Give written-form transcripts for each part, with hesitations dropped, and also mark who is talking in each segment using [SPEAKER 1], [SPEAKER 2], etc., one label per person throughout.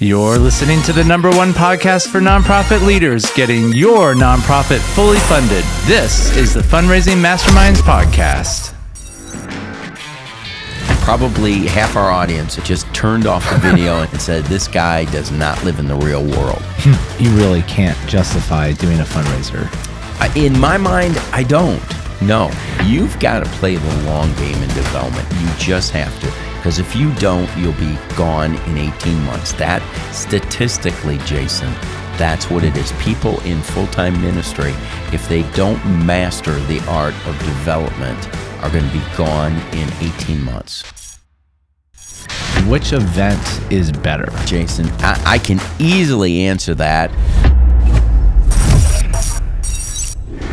[SPEAKER 1] You're listening to the #1 podcast for nonprofit leaders, getting your nonprofit fully funded. This is the Fundraising Masterminds Podcast.
[SPEAKER 2] Probably half our audience just turned off the video and said, this guy does not live in the real world.
[SPEAKER 1] You really can't justify doing a fundraiser.
[SPEAKER 2] In my mind, I don't. No, you've got to play the long game in development. You just have to. Because if you don't, you'll be gone in 18 months. That, statistically, Jason, that's what it is. People in full-time ministry, if they don't master the art of development, are going to be gone in 18 months.
[SPEAKER 1] Which event is better?
[SPEAKER 2] Jason, I can easily answer that.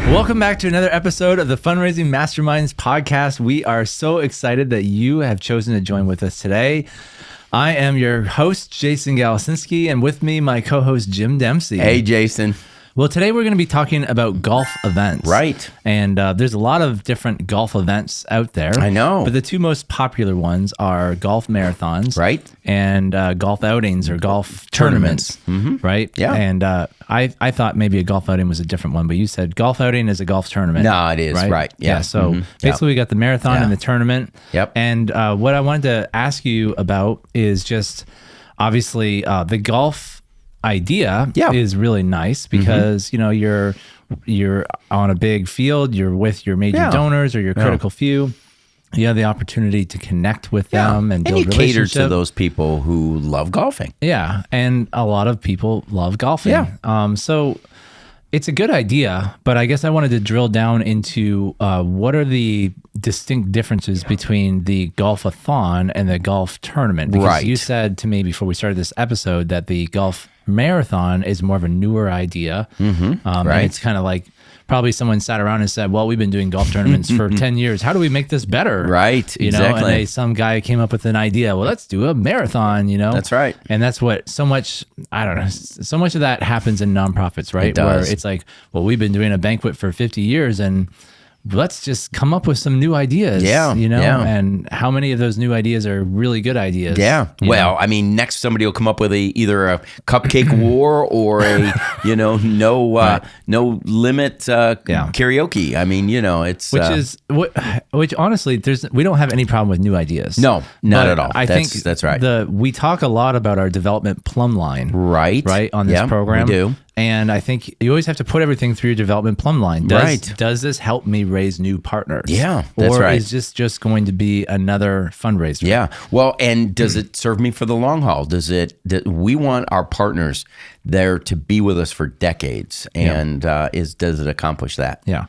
[SPEAKER 1] Welcome back to another episode of the Fundraising Masterminds Podcast. We are so excited that you have chosen to join with us today. I am your host, Jason Galasinski, and with me, my co-host, Jim Dempsey.
[SPEAKER 2] Hey, Jason.
[SPEAKER 1] Well, today we're going to be talking about golf events.
[SPEAKER 2] Right.
[SPEAKER 1] And there's a lot of different golf events out there.
[SPEAKER 2] I know.
[SPEAKER 1] But the two most popular ones are golf marathons.
[SPEAKER 2] Right.
[SPEAKER 1] And golf outings or golf tournaments.
[SPEAKER 2] Mm-hmm.
[SPEAKER 1] Right?
[SPEAKER 2] Yeah.
[SPEAKER 1] And I thought maybe a golf outing was a different one, but you said golf outing is a golf tournament.
[SPEAKER 2] No, it is. Right. Yeah.
[SPEAKER 1] So basically we got the marathon and the tournament.
[SPEAKER 2] Yep.
[SPEAKER 1] And what I wanted to ask you about is just obviously the golf idea is really nice because you know you're on a big field, you're with your major donors or your critical few. You have the opportunity to connect with them and build relationships.
[SPEAKER 2] And you cater to those people who love golfing.
[SPEAKER 1] Yeah, and a lot of people love golfing.
[SPEAKER 2] Yeah.
[SPEAKER 1] So it's a good idea, but I guess I wanted to drill down into what are the distinct differences between the golf-a-thon and the golf tournament? Because you said to me before we started this episode that the golf marathon is more of a newer idea. And it's kind of like probably someone sat around and said, well, we've been doing golf tournaments for 10 years. How do we make this better?
[SPEAKER 2] Right,
[SPEAKER 1] you know, and some guy came up with an idea. Well, let's do a marathon, you know?
[SPEAKER 2] That's right.
[SPEAKER 1] And that's what so much, I don't know, so much of that happens in nonprofits, right?
[SPEAKER 2] It does.
[SPEAKER 1] Where it's like, well, we've been doing a banquet for 50 years and let's just come up with some new ideas, you know? And how many of those new ideas are really good ideas?
[SPEAKER 2] Yeah. Well, I mean, next somebody will come up with either a cupcake war or a, you know, no limit karaoke. I mean, you know, it's
[SPEAKER 1] which honestly, we don't have any problem with new ideas.
[SPEAKER 2] No, not at all.
[SPEAKER 1] I think
[SPEAKER 2] that's right.
[SPEAKER 1] We talk a lot about our development plumb line, right on this program.
[SPEAKER 2] We do.
[SPEAKER 1] And I think you always have to put everything through your development plumb line. Does this help me raise new partners?
[SPEAKER 2] Yeah, that's right.
[SPEAKER 1] Or is this just going to be another fundraiser?
[SPEAKER 2] Yeah. Well, and does it serve me for the long haul? We want our partners there to be with us for decades. And does it accomplish that?
[SPEAKER 1] Yeah.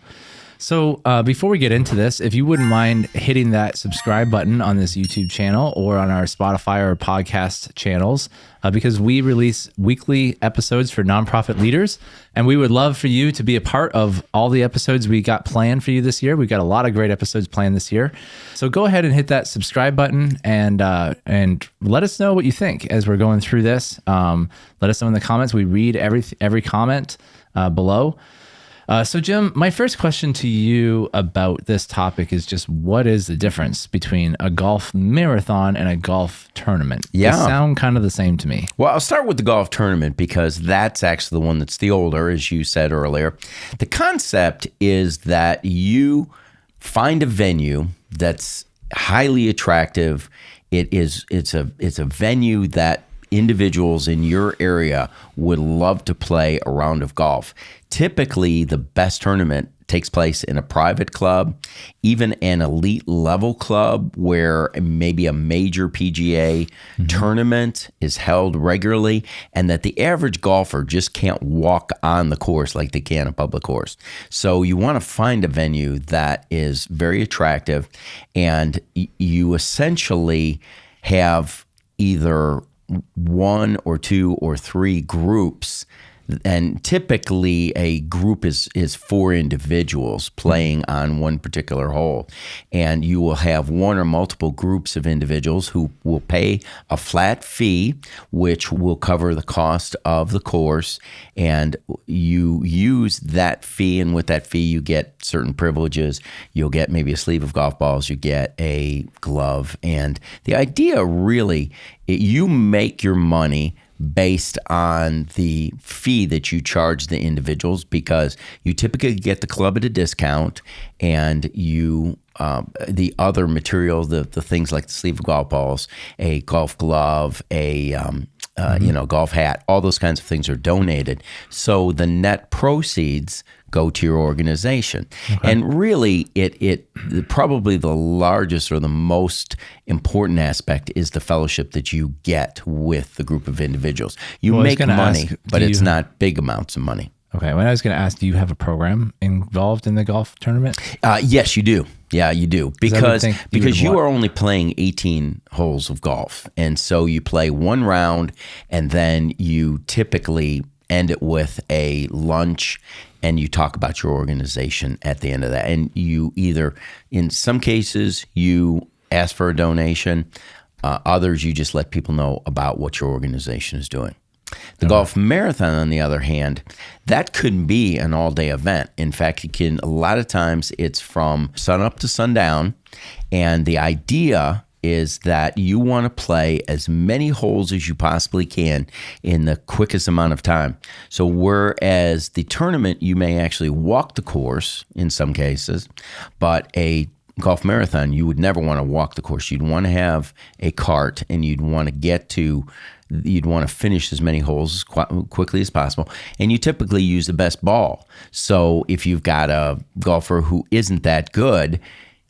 [SPEAKER 1] So before we get into this, if you wouldn't mind hitting that subscribe button on this YouTube channel or on our Spotify or podcast channels, because we release weekly episodes for nonprofit leaders, and we would love for you to be a part of all the episodes we got planned for you this year. We've got a lot of great episodes planned this year. So go ahead and hit that subscribe button and let us know what you think as we're going through this. Let us know in the comments. We read every comment below. So Jim, my first question to you about this topic is just what is the difference between a golf marathon and a golf tournament?
[SPEAKER 2] Yeah.
[SPEAKER 1] They sound kind of the same to me.
[SPEAKER 2] Well, I'll start with the golf tournament because that's actually the one that's the older, as you said earlier. The concept is that you find a venue that's highly attractive. It's a venue that individuals in your area would love to play a round of golf. Typically, the best tournament takes place in a private club, even an elite level club where maybe a major PGA tournament is held regularly, and that the average golfer just can't walk on the course like they can a public course. So you want to find a venue that is very attractive, and you essentially have either one or two or three groups. And typically a group is 4 individuals playing on one particular hole. And you will have one or multiple groups of individuals who will pay a flat fee, which will cover the cost of the course. And you use that fee, and with that fee, you get certain privileges. You'll get maybe a sleeve of golf balls, you get a glove. And the idea really, you make your money based on the fee that you charge the individuals, because you typically get the club at a discount, and you the other material, the things like the sleeve of golf balls, a golf glove, a golf hat, all those kinds of things are donated. So the net proceeds go to your organization. Okay. And really, it probably the largest or the most important aspect is the fellowship that you get with the group of individuals. You make money, but it's not big amounts of money.
[SPEAKER 1] Okay. When I was going to ask, do you have a program involved in the golf tournament?
[SPEAKER 2] Yes, you do. Yeah, you do. Because you are only playing 18 holes of golf. And so you play one round, and then you typically end it with a lunch, and you talk about your organization at the end of that. And you either, in some cases, you ask for a donation. Others, you just let people know about what your organization is doing. The golf marathon, on the other hand, that could be an all-day event. In fact, a lot of times it's from sun up to sundown, and the idea is that you want to play as many holes as you possibly can in the quickest amount of time. So whereas the tournament, you may actually walk the course in some cases, but a golf marathon, you would never want to walk the course. You'd want to have a cart, and you'd want to finish as many holes as quickly as possible. And you typically use the best ball. So if you've got a golfer who isn't that good,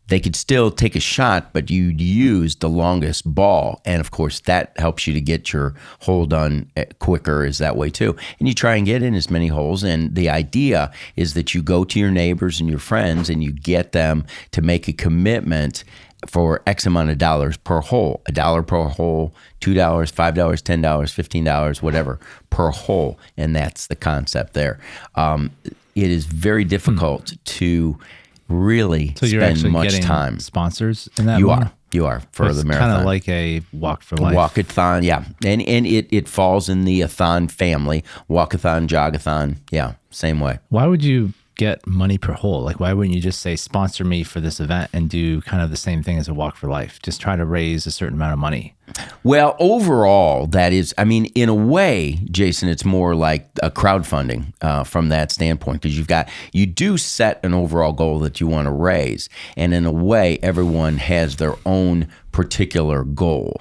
[SPEAKER 2] they could still take a shot, but you'd use the longest ball. And of course, that helps you to get your hole done quicker, is that way too. And you try and get in as many holes. And the idea is that you go to your neighbors and your friends, and you get them to make a commitment for X amount of dollars per hole, $1 per hole, $2, $5, $10, $15, whatever, per hole. And that's the concept there. It is very difficult to really spend much time.
[SPEAKER 1] Sponsors in that?
[SPEAKER 2] You are for the marathon.
[SPEAKER 1] It's kind of like a walk for life.
[SPEAKER 2] Walkathon, yeah. And it falls in the a-thon family. Walkathon, jogathon, yeah, same way.
[SPEAKER 1] Why would you get money per hole? Like, why wouldn't you just say, sponsor me for this event, and do kind of the same thing as a walk for life? Just try to raise a certain amount of money.
[SPEAKER 2] Well, overall, that is, I mean, in a way, Jason, it's more like a crowdfunding from that standpoint, because you do set an overall goal that you want to raise. And in a way, everyone has their own particular goal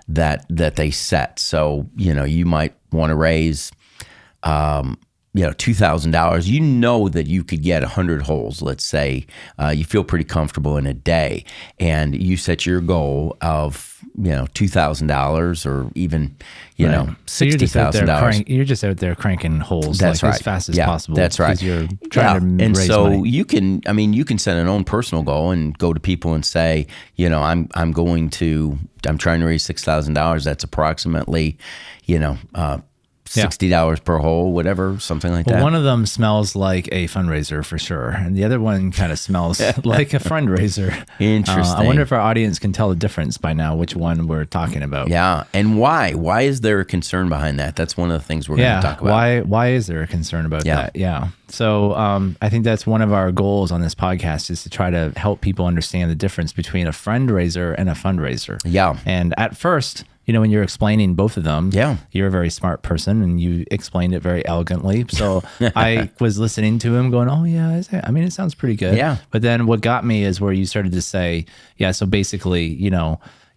[SPEAKER 2] that they set. So, you might want to raise, $2,000, you know that you could get 100 holes, let's say. You feel pretty comfortable in a day, and you set your goal of, $2,000, or even, $60,000.
[SPEAKER 1] You're just out there cranking holes.
[SPEAKER 2] That's right.
[SPEAKER 1] As fast as possible.
[SPEAKER 2] That's right.
[SPEAKER 1] Because you're trying to
[SPEAKER 2] and
[SPEAKER 1] raise
[SPEAKER 2] so
[SPEAKER 1] money.
[SPEAKER 2] you can set an own personal goal and go to people and say, I'm trying to raise $6,000. That's approximately, $60 per hole, whatever, something like that.
[SPEAKER 1] One of them smells like a fundraiser for sure, and the other one kind of smells like a fundraiser.
[SPEAKER 2] Interesting.
[SPEAKER 1] I wonder if our audience can tell the difference by now, which one we're talking about.
[SPEAKER 2] Yeah, and why? Why is there a concern behind that? That's one of the things we're going to talk about.
[SPEAKER 1] Why is there a concern about that? Yeah. So I think that's one of our goals on this podcast, is to try to help people understand the difference between a fundraiser and a fundraiser.
[SPEAKER 2] Yeah.
[SPEAKER 1] And at first, when you're explaining both of them, you're a very smart person, and you explained it very elegantly. So I was listening to him going, oh yeah, it sounds pretty good.
[SPEAKER 2] Yeah.
[SPEAKER 1] But then what got me is where you started to say, so basically,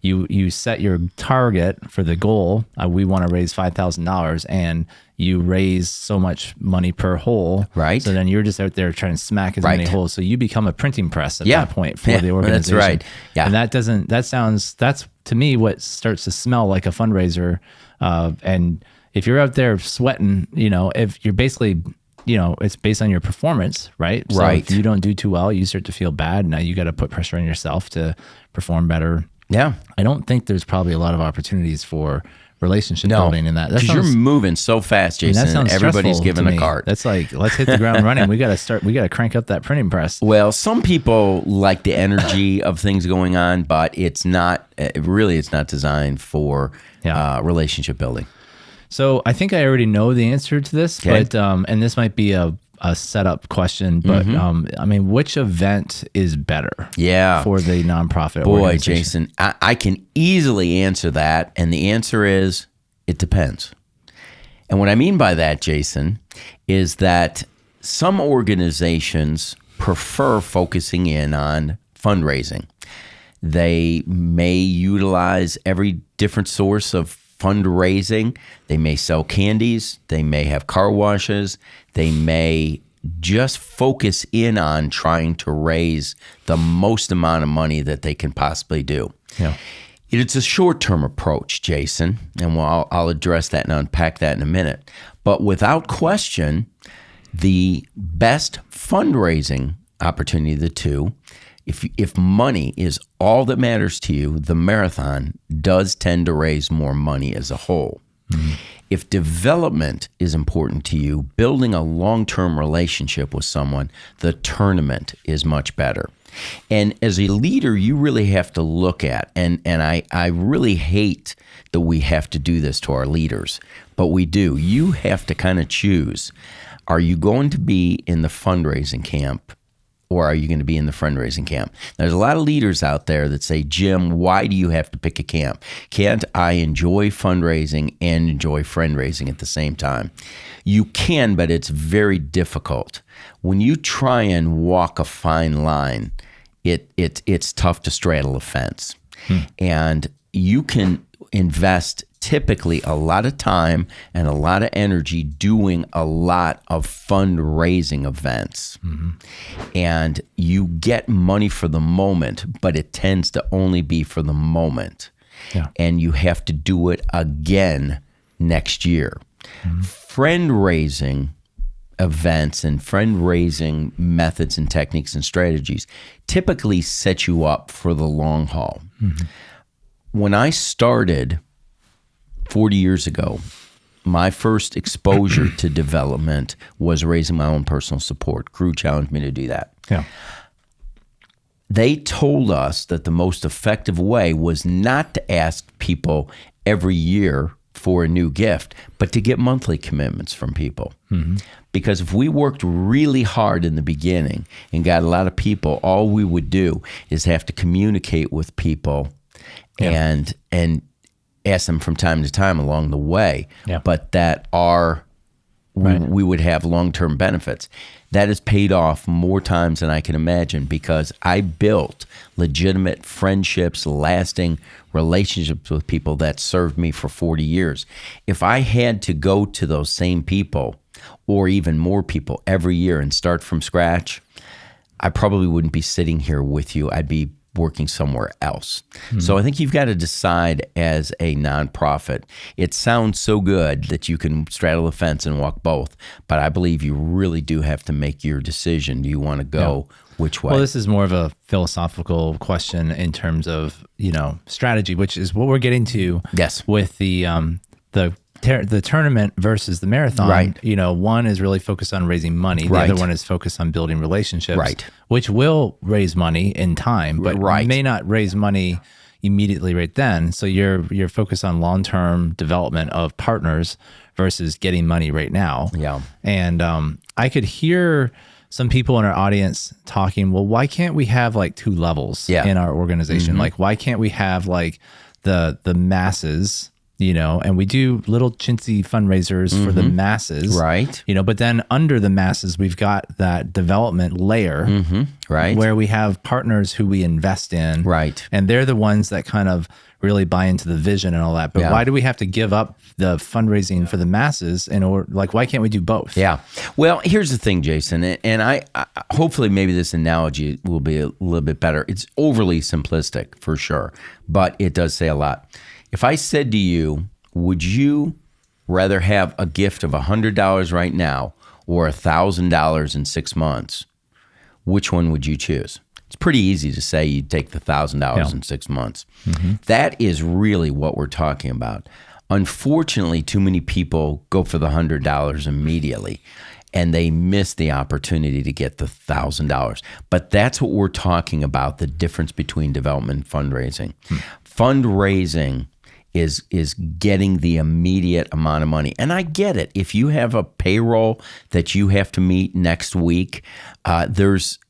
[SPEAKER 1] you set your target for the goal. We want to raise $5,000, and you raise so much money per hole.
[SPEAKER 2] Right.
[SPEAKER 1] So then you're just out there trying to smack as many holes. So you become a printing press at that point for the organization.
[SPEAKER 2] That's right. Yeah.
[SPEAKER 1] And that's to me what starts to smell like a fundraiser. And if you're out there sweating, if you're basically, it's based on your performance, right? So if you don't do too well, you start to feel bad. Now you got to put pressure on yourself to perform better.
[SPEAKER 2] Yeah.
[SPEAKER 1] I don't think there's probably a lot of opportunities for relationship building in that.
[SPEAKER 2] Because you're moving so fast, Jason. And everybody's given a cart.
[SPEAKER 1] That's like, let's hit the ground running. We got to crank up that printing press.
[SPEAKER 2] Well, some people like the energy of things going on, but it's not designed for relationship building.
[SPEAKER 1] So I think I already know the answer to this, but and this might be a setup question, but which event is better for the nonprofit organization?
[SPEAKER 2] Jason, I can easily answer that, and the answer is, it depends. And what I mean by that, Jason, is that some organizations prefer focusing in on fundraising. They may utilize every different source of fundraising. They may sell candies. They may have car washes. They may just focus in on trying to raise the most amount of money that they can possibly do.
[SPEAKER 1] Yeah.
[SPEAKER 2] It's a short-term approach, Jason, and I'll address that and unpack that in a minute. But without question, the best fundraising opportunity of the two, if money is all that matters to you, the marathon does tend to raise more money as a whole. Mm-hmm. If development is important to you, building a long-term relationship with someone, the tournament is much better. And as a leader, you really have to look at, and I really hate that we have to do this to our leaders, but we do. You have to kind of choose, are you going to be in the fundraising camp or are you going to be in the fundraising camp? There's a lot of leaders out there that say, Jim, why do you have to pick a camp? Can't I enjoy fundraising and enjoy fundraising at the same time? You can, but it's very difficult. When you try and walk a fine line, it's tough to straddle a fence. And you can invest typically a lot of time and a lot of energy doing a lot of fundraising events. Mm-hmm. And you get money for the moment, but it tends to only be for the moment. Yeah. And you have to do it again next year. Mm-hmm. Friend-raising events and friend-raising methods and techniques and strategies typically set you up for the long haul. Mm-hmm. When I started 40 years ago, my first exposure to development was raising my own personal support. Crew challenged me to do that.
[SPEAKER 1] Yeah.
[SPEAKER 2] They told us that the most effective way was not to ask people every year for a new gift, but to get monthly commitments from people. Mm-hmm. Because if we worked really hard in the beginning and got a lot of people, all we would do is have to communicate with people and ask them from time to time along the way, but that we would have long-term benefits. That has paid off more times than I can imagine because I built legitimate friendships, lasting relationships with people that served me for 40 years. If I had to go to those same people or even more people every year and start from scratch, I probably wouldn't be sitting here with you. I'd be working somewhere else. Mm-hmm. So I think you've got to decide as a nonprofit. It sounds so good that you can straddle the fence and walk both, but I believe you really do have to make your decision. Do you want to go which way?
[SPEAKER 1] Well, this is more of a philosophical question in terms of, strategy, which is what we're getting to with the tournament versus the marathon.
[SPEAKER 2] Right.
[SPEAKER 1] One is really focused on raising money. The other one is focused on building relationships, which will raise money in time, but may not raise money immediately right then. So you're focused on long-term development of partners versus getting money right now.
[SPEAKER 2] Yeah.
[SPEAKER 1] And I could hear some people in our audience talking, well, why can't we have like two levels in our organization? Mm-hmm. Like, why can't we have like the masses, and we do little chintzy fundraisers for the masses,
[SPEAKER 2] right?
[SPEAKER 1] But then under the masses, we've got that development layer,
[SPEAKER 2] right,
[SPEAKER 1] where we have partners who we invest in,
[SPEAKER 2] right,
[SPEAKER 1] and they're the ones that kind of really buy into the vision and all that. But why do we have to give up the fundraising for the masses why can't we do both?
[SPEAKER 2] Yeah. Well, here's the thing, Jason, and I hopefully maybe this analogy will be a little bit better. It's overly simplistic for sure, but it does say a lot. If I said to you, would you rather have a gift of $100 right now or $1,000 in 6 months? Which one would you choose? It's pretty easy to say you'd take the $1,000 in 6 months. Mm-hmm. That is really what we're talking about. Unfortunately, too many people go for the $100 immediately and they miss the opportunity to get the $1,000. But that's what we're talking about, the difference between development and fundraising. Fundraising is getting the immediate amount of money. And I get it. If you have a payroll that you have to meet next week,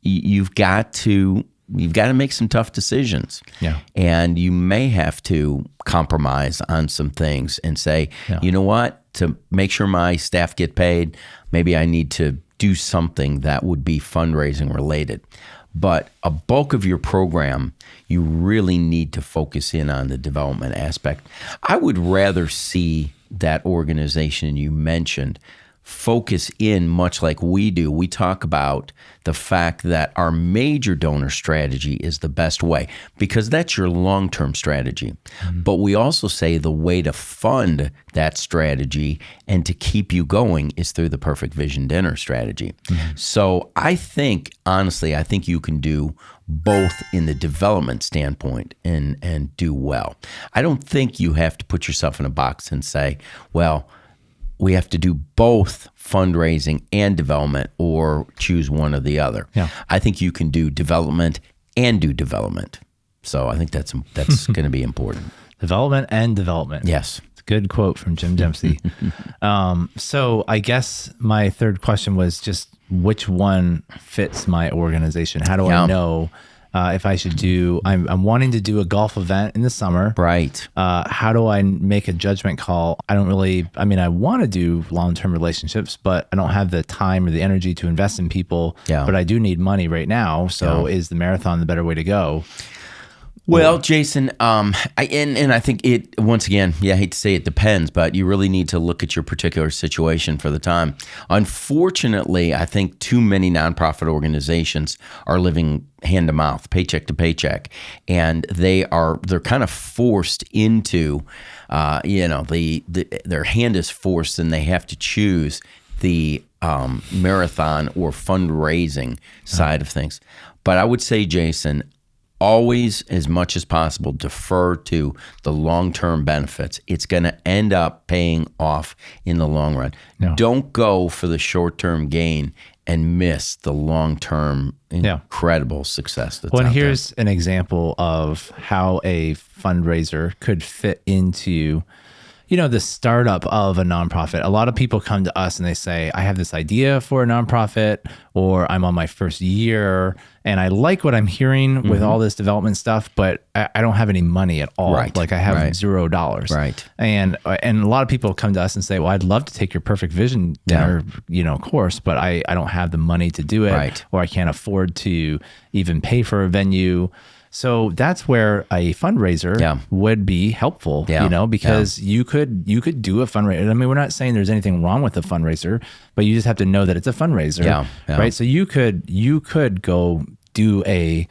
[SPEAKER 2] you've got to make some tough decisions. Yeah. And you may have to compromise on some things and say, you know what? to make sure my staff get paid. Maybe I need to do something that would be fundraising related. But a bulk of your program, you really need to focus in on the development aspect. I would rather see that organization you mentioned focus in much like we do. We talk about the fact that our major donor strategy is the best way because that's your long-term strategy. Mm-hmm. But we also say the way to fund that strategy and to keep you going is through the Perfect Vision Dinner strategy. Mm-hmm. So I think, honestly, you can do both in the development standpoint and do well. I don't think you have to put yourself in a box and say, well, we have to do both fundraising and development or choose one or the other. Yeah. I think you can do development and do development. So I think that's going to be important.
[SPEAKER 1] Development and development.
[SPEAKER 2] Yes.
[SPEAKER 1] It's a good quote from Jim Dempsey. So I guess my third question was just which one fits my organization? How do I know if I should do, I'm wanting to do a golf event in the summer.
[SPEAKER 2] Right.
[SPEAKER 1] How do I make a judgment call? I want to do long-term relationships, but I don't have the time or the energy to invest in people, but I do need money right now. So is the marathon the better way to go?
[SPEAKER 2] Well, Jason, I think it, once again, I hate to say it depends, but you really need to look at your particular situation for the time. Unfortunately, I think too many nonprofit organizations are living hand to mouth, paycheck to paycheck, and they're kind of forced into, their hand is forced, and they have to choose the marathon or fundraising side of things. But I would say, Jason, always, as much as possible, defer to the long-term benefits. It's going to end up paying off in the long run. No. Don't go for the short-term gain and miss the long-term incredible success that's out there.
[SPEAKER 1] Here's an example of how a fundraiser could fit into the startup of a nonprofit. A lot of people come to us and they say, I have this idea for a nonprofit, or I'm on my first year and I like what I'm hearing with all this development stuff, but I don't have any money at all.
[SPEAKER 2] Right.
[SPEAKER 1] Like I have $0.
[SPEAKER 2] Right.
[SPEAKER 1] And a lot of people come to us and say, well, I'd love to take your Perfect Vision Dinner, course, but I don't have the money to do it, or I can't afford to even pay for a venue. So that's where a fundraiser would be helpful, because you could do a fundraiser. I mean, we're not saying there's anything wrong with a fundraiser, but you just have to know that it's a fundraiser, right? So you could go do a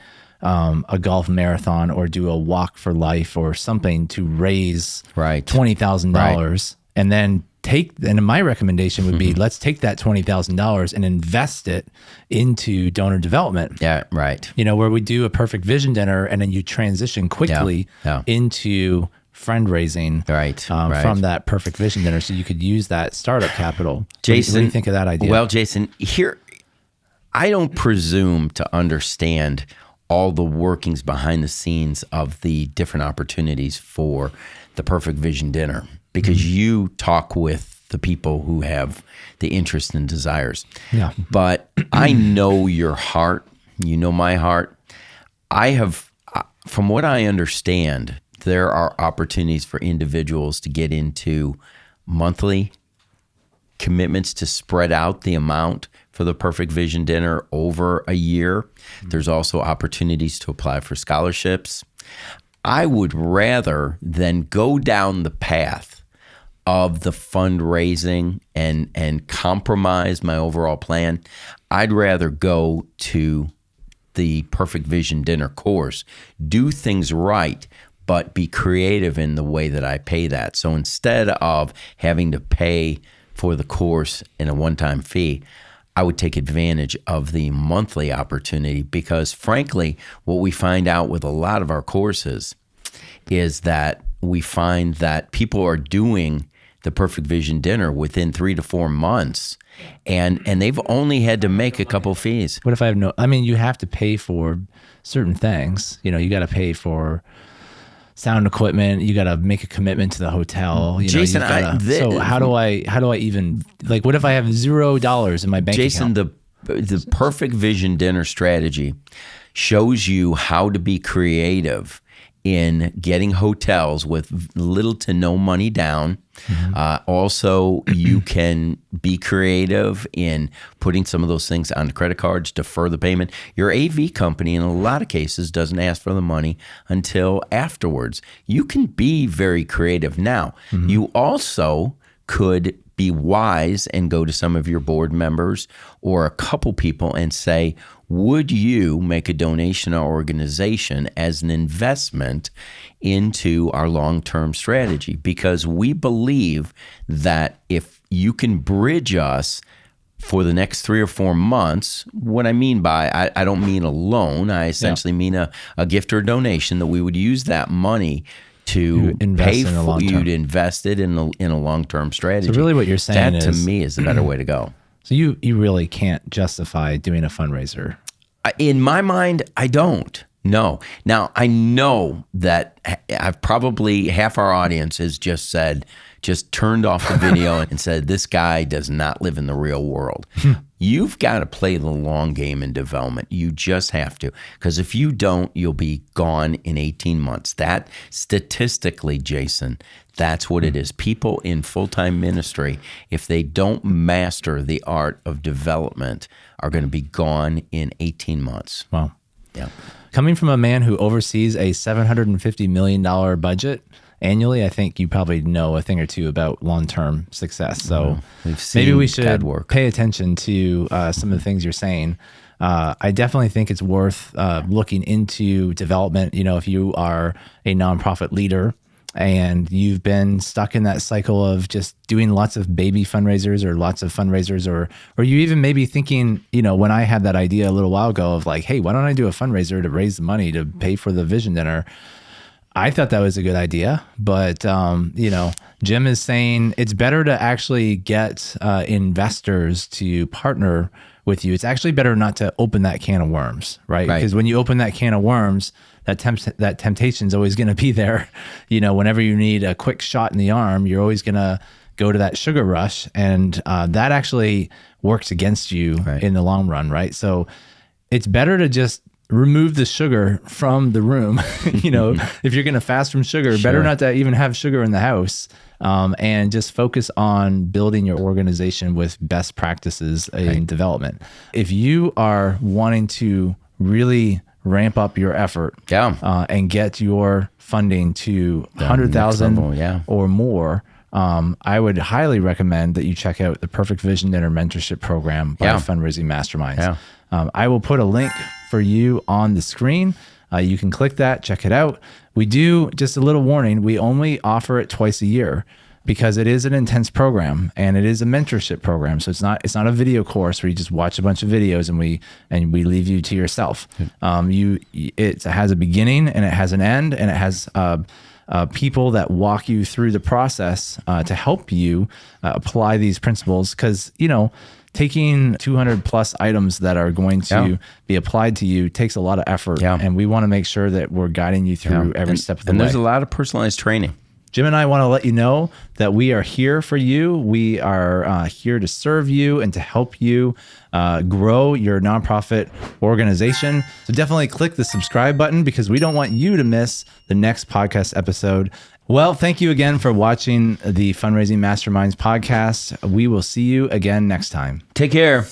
[SPEAKER 1] golf marathon or do a walk for life or something to raise $20,000, and then and my recommendation would be, let's take that $20,000 and invest it into donor development.
[SPEAKER 2] Yeah, right.
[SPEAKER 1] Where we do a Perfect Vision Dinner and then you transition quickly into fundraising from that Perfect Vision Dinner. So you could use that startup capital.
[SPEAKER 2] Jason,
[SPEAKER 1] what do you think of that idea?
[SPEAKER 2] Well, Jason, here, I don't presume to understand all the workings behind the scenes of the different opportunities for the Perfect Vision Dinner, because you talk with the people who have the interest and desires. Yeah. But I know your heart. You know my heart. From what I understand, there are opportunities for individuals to get into monthly commitments to spread out the amount for the Perfect Vision Dinner over a year. There's also opportunities to apply for scholarships. I would rather than go down the path of the fundraising and compromise my overall plan. I'd rather go to the Perfect Vision Dinner course, do things right, but be creative in the way that I pay that. So instead of having to pay for the course in a one-time fee, I would take advantage of the monthly opportunity, because frankly, what we find out with a lot of our courses is that we find that people are doing the Perfect Vision Dinner within 3 to 4 months, and they've only had to make a couple fees.
[SPEAKER 1] What if I have you have to pay for certain things. You got to pay for sound equipment. You got to make a commitment to the hotel.
[SPEAKER 2] Jason,
[SPEAKER 1] so how do I even, what if I have $0 in my bank account?
[SPEAKER 2] Jason, the Perfect Vision Dinner strategy shows you how to be creative in getting hotels with little to no money down. Also, you can be creative in putting some of those things on credit cards, defer the payment. Your AV company, in a lot of cases, doesn't ask for the money until afterwards. You can be very creative now. You also could be wise and go to some of your board members or a couple people and say, would you make a donation to our organization as an investment into our long-term strategy? Because we believe that if you can bridge us for the next 3 or 4 months, what I mean by, I don't mean a loan, I essentially mean a gift or donation, that we would use that money to pay for you to invest it in a long-term strategy.
[SPEAKER 1] So really what you're saying
[SPEAKER 2] that,
[SPEAKER 1] is,
[SPEAKER 2] to me, is the better way to go.
[SPEAKER 1] So you really can't justify doing a fundraiser.
[SPEAKER 2] In my mind, I don't. No. Now, I know that I've probably half our audience has just turned off the video and said, this guy does not live in the real world. You've got to play the long game in development. You just have to. Because if you don't, you'll be gone in 18 months. That, statistically, Jason, that's what it is. People in full-time ministry, if they don't master the art of development, are going to be gone in 18 months.
[SPEAKER 1] Wow.
[SPEAKER 2] Yeah.
[SPEAKER 1] Coming from a man who oversees a $750 million budget annually, I think you probably know a thing or two about long-term success. So maybe we should pay attention to some of the things you're saying. I definitely think it's worth looking into development. You know, if you are a nonprofit leader and you've been stuck in that cycle of just doing lots of baby fundraisers or lots of fundraisers, or you even maybe thinking, you know, when I had that idea a little while ago of like, hey, why don't I do a fundraiser to raise the money to pay for the vision dinner? I thought that was a good idea, but you know, Jim is saying it's better to actually get investors to partner with you. It's actually better not to open that can of worms, right? Because when you open that can of worms, that temptation is always going to be there. You know, whenever you need a quick shot in the arm, you're always going to go to that sugar rush, and that actually works against you in the long run, right? So it's better to just remove the sugar from the room. You know, if you're going to fast from sugar, better not to even have sugar in the house, and just focus on building your organization with best practices in development. If you are wanting to really ramp up your effort and get your funding to 100,000 or more, I would highly recommend that you check out the Perfect Vision Dinner Mentorship Program by Fundraising Masterminds. I will put a link for you on the screen. You can click that, check it out. We do, just a little warning, we only offer it twice a year because it is an intense program and it is a mentorship program. So it's not a video course where you just watch a bunch of videos and we leave you to yourself. It has a beginning and it has an end, and it has people that walk you through the process to help you apply these principles. Because, you know, taking 200 plus items that are going to be applied to you takes a lot of effort. And we want to make sure that we're guiding you through every step of the way.
[SPEAKER 2] And there's a lot of personalized training.
[SPEAKER 1] Jim and I want to let you know that we are here for you. We are here to serve you and to help you grow your nonprofit organization. So definitely click the subscribe button because we don't want you to miss the next podcast episode. Well, thank you again for watching the Fundraising Masterminds podcast. We will see you again next time.
[SPEAKER 2] Take care.